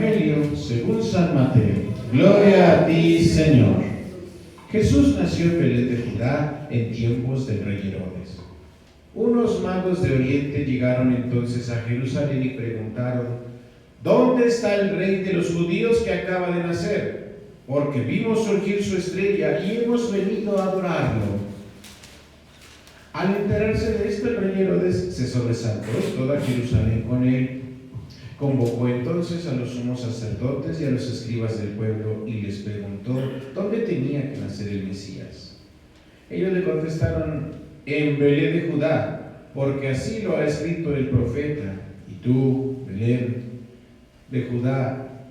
Evangelio según San Mateo. Gloria a ti, Señor. Jesús nació en Belén de Judá en tiempos del rey Herodes. Unos magos de Oriente llegaron entonces a Jerusalén y preguntaron: ¿dónde está el rey de los judíos que acaba de nacer? Porque vimos surgir su estrella y hemos venido a adorarlo. Al enterarse de esto, el rey Herodes se sobresaltó y toda Jerusalén con él. Convocó entonces a los sumos sacerdotes y a los escribas del pueblo y les preguntó dónde tenía que nacer el Mesías. Ellos le contestaron: en Belén de Judá, porque así lo ha escrito el profeta. Y tú, Belén de Judá,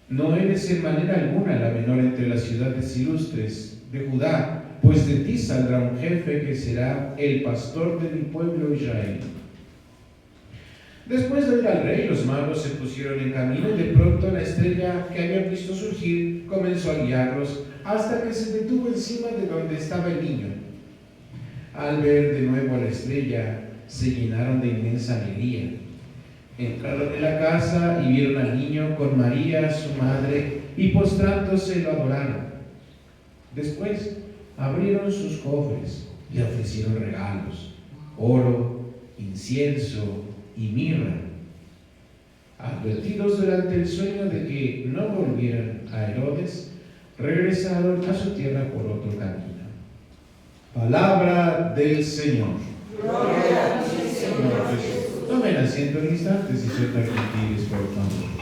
no eres en manera alguna la menor entre las ciudades ilustres de Judá, pues de ti saldrá un jefe que será el pastor de mi pueblo Israel. Después de oír al rey, los magos se pusieron en camino y de pronto la estrella que habían visto surgir comenzó a guiarlos hasta que se detuvo encima de donde estaba el niño. Al ver de nuevo a la estrella, se llenaron de inmensa alegría. Entraron en la casa y vieron al niño con María, su madre, y postrándose lo adoraron. Después abrieron sus cofres y ofrecieron regalos: oro, incienso y mirra. Advertidos durante el sueño de que no volvieran a Herodes, regresaron a su tierra por otro camino. Palabra del Señor. Gloria a ti, Señor Jesús. Tomen asiento en instantes y sean tranquilos, por favor.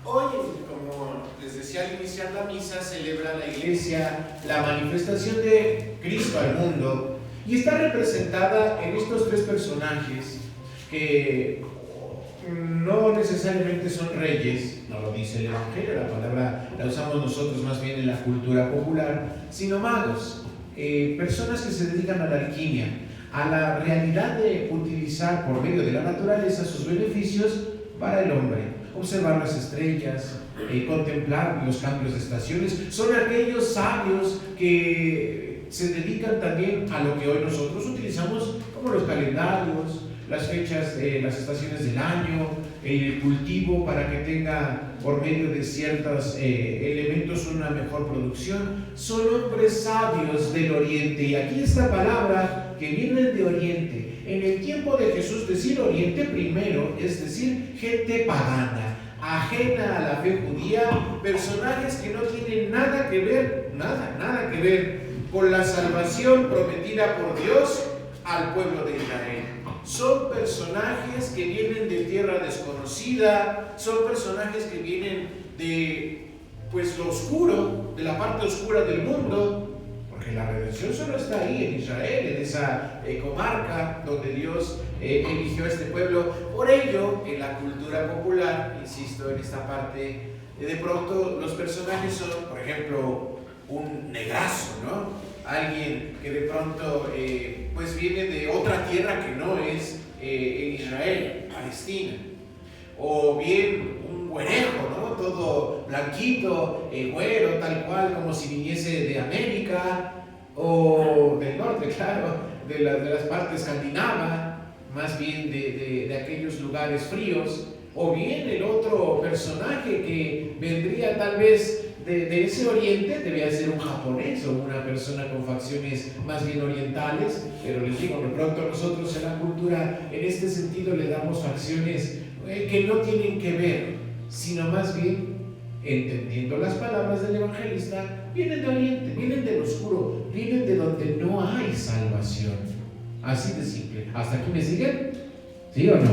Hoy, como les decía al iniciar la misa, celebra la Iglesia la manifestación de Cristo al mundo y está representada en estos tres personajes que no necesariamente son reyes, no lo dice el Evangelio, la palabra la usamos nosotros más bien en la cultura popular, sino magos, personas que se dedican a la alquimia, a la realidad de utilizar por medio de la naturaleza sus beneficios para el hombre. Observar las estrellas, contemplar los cambios de estaciones, son aquellos sabios que se dedican también a lo que hoy nosotros utilizamos como los calendarios, las fechas, las estaciones del año, el cultivo para que tenga por medio de ciertos elementos una mejor producción. Son hombres sabios del Oriente, y aquí esta palabra que viene de Oriente. En el tiempo de Jesús, decir Oriente primero es decir gente pagana, ajena a la fe judía, personajes que no tienen nada que ver con la salvación prometida por Dios al pueblo de Israel. Son personajes que vienen de tierra desconocida, son personajes que vienen de lo oscuro, de la parte oscura del mundo, porque la redención solo está ahí en Israel, en esa comarca donde Dios eligió a este pueblo. Por ello, en la cultura popular, insisto, en esta parte, de pronto los personajes son, por ejemplo, un negrazo, ¿no? Alguien que de pronto viene de otra tierra que no es en Israel, Palestina. O bien un güerejo, ¿no? Todo blanquito, güero, tal cual, como si viniese de América o del norte, claro, de las partes escandinavas, más bien de aquellos lugares fríos. O bien el otro personaje que vendría tal vez de ese oriente, debía ser un japonés o una persona con facciones más bien orientales, pero les digo, de pronto nosotros en la cultura en este sentido le damos facciones que no tienen que ver, sino más bien, entendiendo las palabras del evangelista, vienen de oriente, vienen del oscuro, vienen de donde no hay salvación. Así de simple. ¿Hasta aquí me siguen? ¿Sí o no?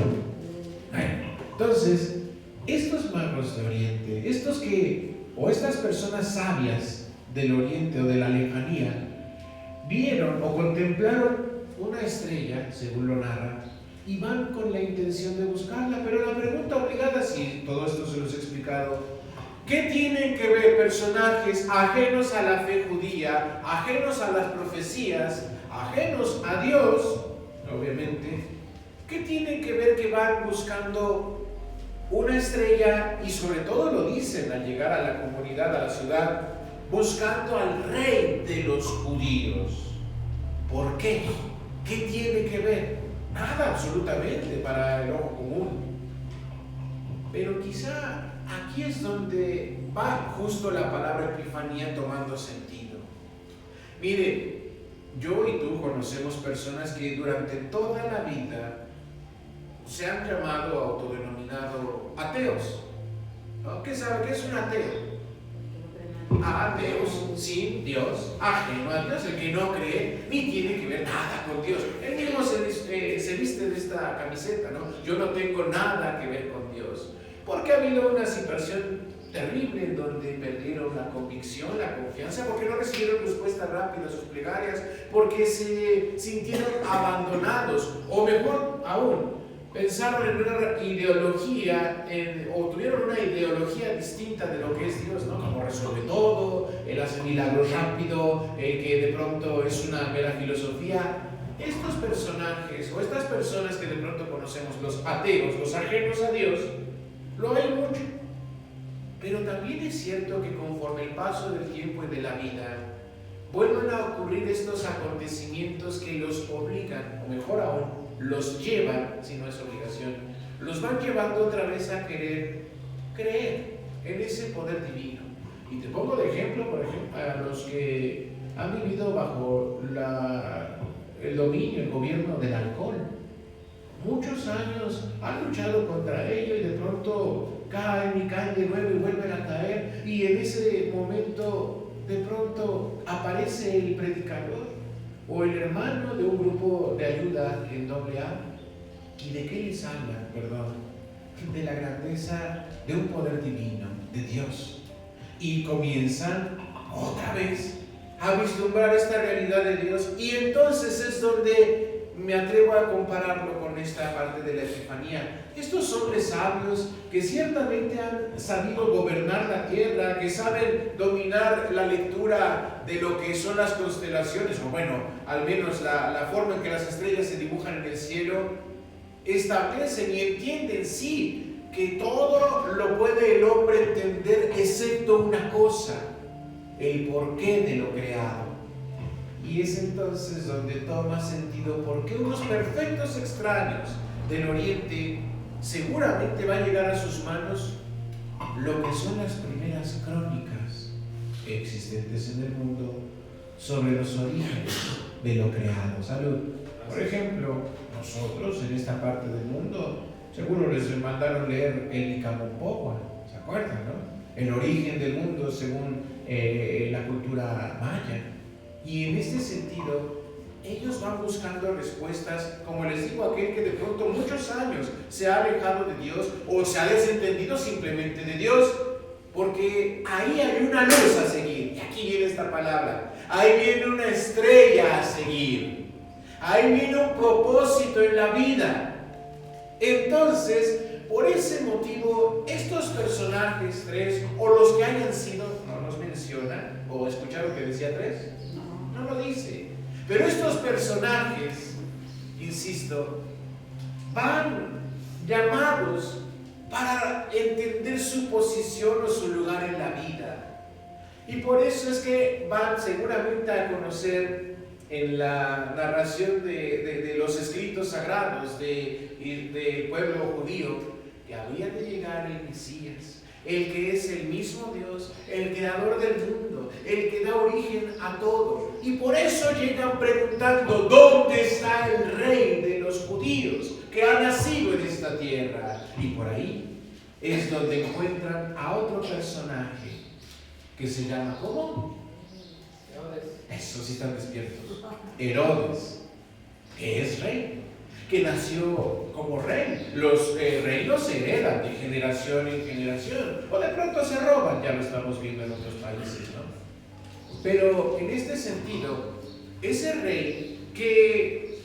Bueno, entonces, estos magos de oriente, estas personas sabias del oriente o de la lejanía, vieron o contemplaron una estrella, según lo narra, y van con la intención de buscarla. Pero la pregunta obligada, si todo esto se los he explicado, ¿qué tienen que ver personajes ajenos a la fe judía, ajenos a las profecías, ajenos a Dios, obviamente? ¿Qué tienen que ver que van buscando una estrella, y sobre todo lo dicen al llegar a la comunidad, a la ciudad, buscando al rey de los judíos. ¿Por qué? ¿Qué tiene que ver? Nada absolutamente para el ojo común. Pero quizá aquí es donde va justo la palabra epifanía tomando sentido. Mire, yo y tú conocemos personas que durante toda la vida se han llamado, autodenominado ateos, ¿no? ¿Qué sabe? ¿Qué es un ateo? Ateos sin Dios, ajeno a Dios, el que no cree ni tiene que ver nada con Dios. Él mismo se viste de esta camiseta, ¿no? Yo no tengo nada que ver con Dios. Porque ha habido una situación terrible en donde perdieron la convicción, la confianza, porque no recibieron respuesta rápida a sus plegarias, porque se sintieron abandonados, o mejor aún, pensaron en una ideología, o tuvieron una ideología distinta de lo que es Dios, ¿no? Como resuelve todo, Él hace milagros rápido, que de pronto es una mera filosofía. Estos personajes, o estas personas que de pronto conocemos, los ateos, los ajenos a Dios, lo hay mucho. Pero también es cierto que conforme el paso del tiempo y de la vida, vuelven a ocurrir estos acontecimientos que los obligan, o mejor aún, los llevan, si no es obligación, los van llevando otra vez a querer creer en ese poder divino. Y te pongo de ejemplo, por ejemplo, a los que han vivido bajo el dominio, el gobierno del alcohol. Muchos años han luchado contra ello y de pronto caen y caen de nuevo y vuelven a caer, y en ese momento de pronto aparece el predicador o el hermano de un grupo de ayuda en AA. ¿Y de qué les hablan? Perdón, de la grandeza de un poder divino, de Dios. Y comienzan otra vez a vislumbrar esta realidad de Dios, y entonces es donde me atrevo a compararlo con esta parte de la Epifanía. Estos hombres sabios que ciertamente han sabido gobernar la tierra, que saben dominar la lectura de lo que son las constelaciones, o bueno, al menos la forma en que las estrellas se dibujan en el cielo, establecen y entienden, sí, que todo lo puede el hombre entender excepto una cosa: el porqué de lo creado. Y es entonces donde toma sentido por qué unos perfectos extraños del Oriente seguramente va a llegar a sus manos lo que son las primeras crónicas existentes en el mundo sobre los orígenes de lo creado. Salud. Por ejemplo, nosotros en esta parte del mundo seguro les mandaron leer el Nicamopohualli, ¿se acuerdan, no? El origen del mundo según la cultura maya. Y en este sentido, ellos van buscando respuestas, como les digo, aquel que de pronto muchos años se ha alejado de Dios o se ha desentendido simplemente de Dios, porque ahí hay una luz a seguir. Y aquí viene esta palabra: ahí viene una estrella a seguir, ahí viene un propósito en la vida. Entonces, por ese motivo, estos personajes tres, o los que hayan sido, no los mencionan, o escucharon que decía tres, no lo dice. Pero estos personajes, insisto, van llamados para entender su posición o su lugar en la vida. Y por eso es que van seguramente a conocer en la narración de los escritos sagrados del pueblo judío que había de llegar el Mesías, el que es el mismo Dios, el creador del mundo, el que da origen a todo. Y por eso llegan preguntando: ¿dónde está el rey de los judíos que ha nacido en esta tierra? Y por ahí es donde encuentran a otro personaje que se llama, ¿cómo? Herodes. Eso sí están despiertos. Herodes, que es rey, que nació como rey. Los reinos se heredan de generación en generación, o de pronto se roban, ya lo estamos viendo en otros países, ¿no? Pero en este sentido, ese rey que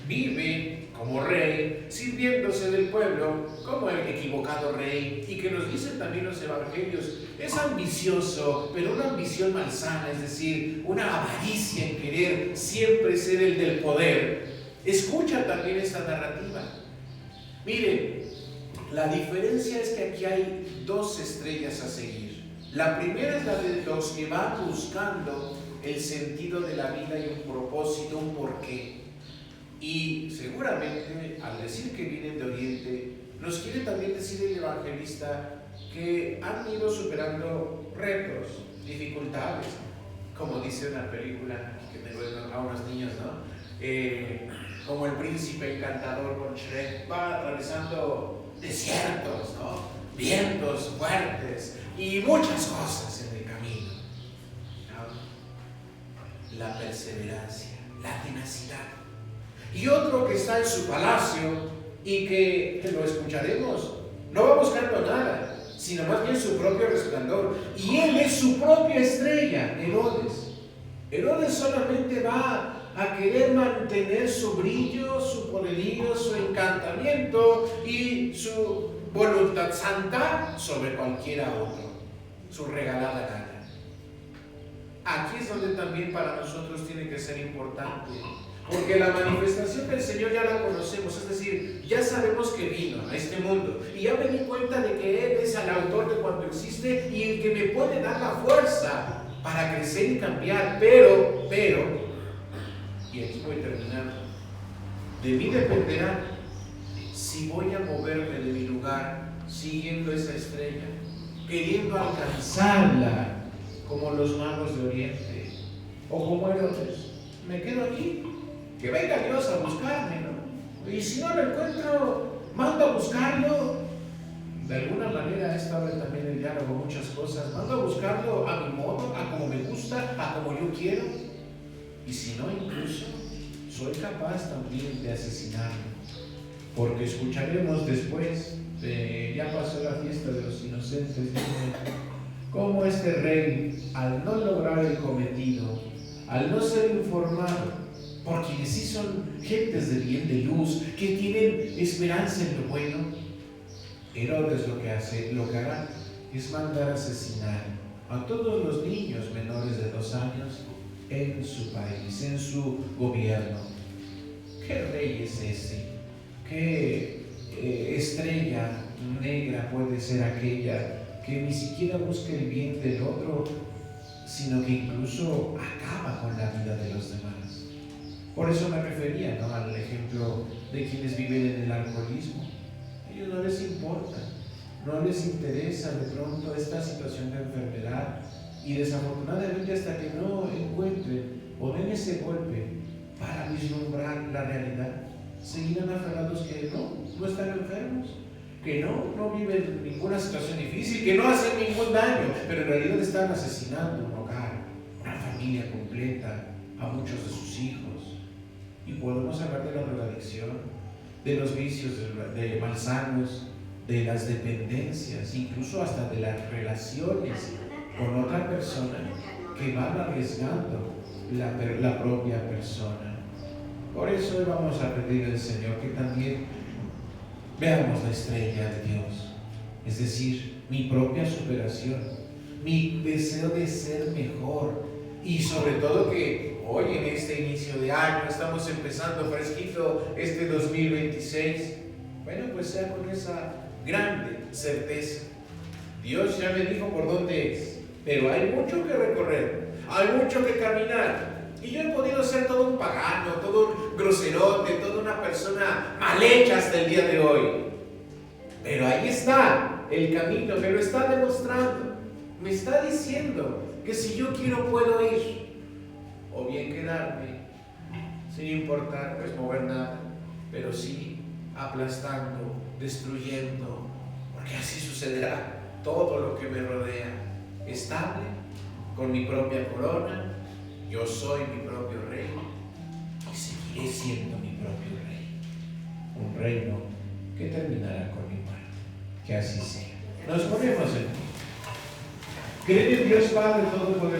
vive como rey, sirviéndose del pueblo como el equivocado rey, y que nos dicen también los evangelios, es ambicioso, pero una ambición malsana, es decir, una avaricia en querer siempre ser el del poder. Escucha también esta narrativa. Miren, La diferencia es que aquí hay dos estrellas a seguir. La primera es la de los que van buscando el sentido de la vida y un propósito, un porqué. Y seguramente al decir que vienen de Oriente, nos quiere también decir el evangelista que han ido superando retos, dificultades, como dice una película que tengo a unos niños, ¿no? Como el príncipe encantador con Shrek, va atravesando desiertos, ¿no? Vientos fuertes y muchas cosas en el camino, ¿no? La perseverancia, la tenacidad. Y otro que está en su palacio y que lo escucharemos, no va buscando nada, sino más bien su propio resplandor. Y él es su propia estrella, Herodes. Herodes solamente va a querer mantener su brillo, su poderío, su encantamiento y su voluntad santa sobre cualquiera otro, su regalada gana. Aquí es donde también para nosotros tiene que ser importante, porque la manifestación del Señor ya la conocemos, es decir, ya sabemos que vino a este mundo y ya me di cuenta de que Él es el autor de cuanto existe y el que me puede dar la fuerza para crecer y cambiar, pero, y aquí voy terminando, de mí dependerá si voy a moverme de mi lugar siguiendo esa estrella, queriendo alcanzarla como los magos de Oriente o como Herodes. Me quedo aquí, que venga Dios a buscarme, ¿no? Y si no lo encuentro, mando a buscarlo. De alguna manera esta vez también el diálogo, muchas cosas, mando a buscarlo a mi modo, a como me gusta, a como yo quiero. Y si no, incluso soy capaz también de asesinarlo, porque escucharemos después, ya pasó la fiesta de los inocentes, cómo este rey, al no lograr el cometido, al no ser informado por quienes sí son gentes de bien, de luz, que tienen esperanza en lo bueno, Herodes lo que hará es mandar a asesinar a todos los niños menores de 2 años en su país, en su gobierno. ¿Qué rey es ese? ¿Qué estrella negra puede ser aquella que ni siquiera busca el bien del otro, sino que incluso acaba con la vida de los demás? Por eso me refería, ¿no?, al ejemplo de quienes viven en el alcoholismo. A ellos no les importa, no les interesa de pronto esta situación de enfermedad, y desafortunadamente hasta que no encuentren o den ese golpe para vislumbrar la realidad, seguirán aferrados que no están enfermos, que no viven ninguna situación difícil, que no hacen ningún daño, pero en realidad están asesinando un hogar, una familia completa, a muchos de sus hijos. Y podemos hablar de la drogadicción, de los vicios de malsanos, de las dependencias, incluso hasta de las relaciones con otra persona que van arriesgando la propia persona. Por eso hoy vamos a pedir al Señor que también veamos la estrella de Dios, es decir, mi propia superación, mi deseo de ser mejor, y sobre todo que hoy en este inicio de año estamos empezando fresquito este 2026, bueno, pues sea con esa grande certeza. Dios ya me dijo por dónde es, pero hay mucho que recorrer, hay mucho que caminar. Y yo he podido ser todo un pagano, todo un groserote, toda una persona mal hecha hasta el día de hoy. Pero ahí está el camino, me lo está demostrando. Me está diciendo que si yo quiero puedo ir, o bien quedarme sin importar pues mover nada, pero sí aplastando, destruyendo, porque así sucederá todo lo que me rodea, estable, con mi propia corona. Yo soy mi propio rey y seguiré siendo mi propio rey. Un reino que terminará con mi muerte. Que así sea. Nos ponemos en pie. Creen en Dios Padre Todopoderoso.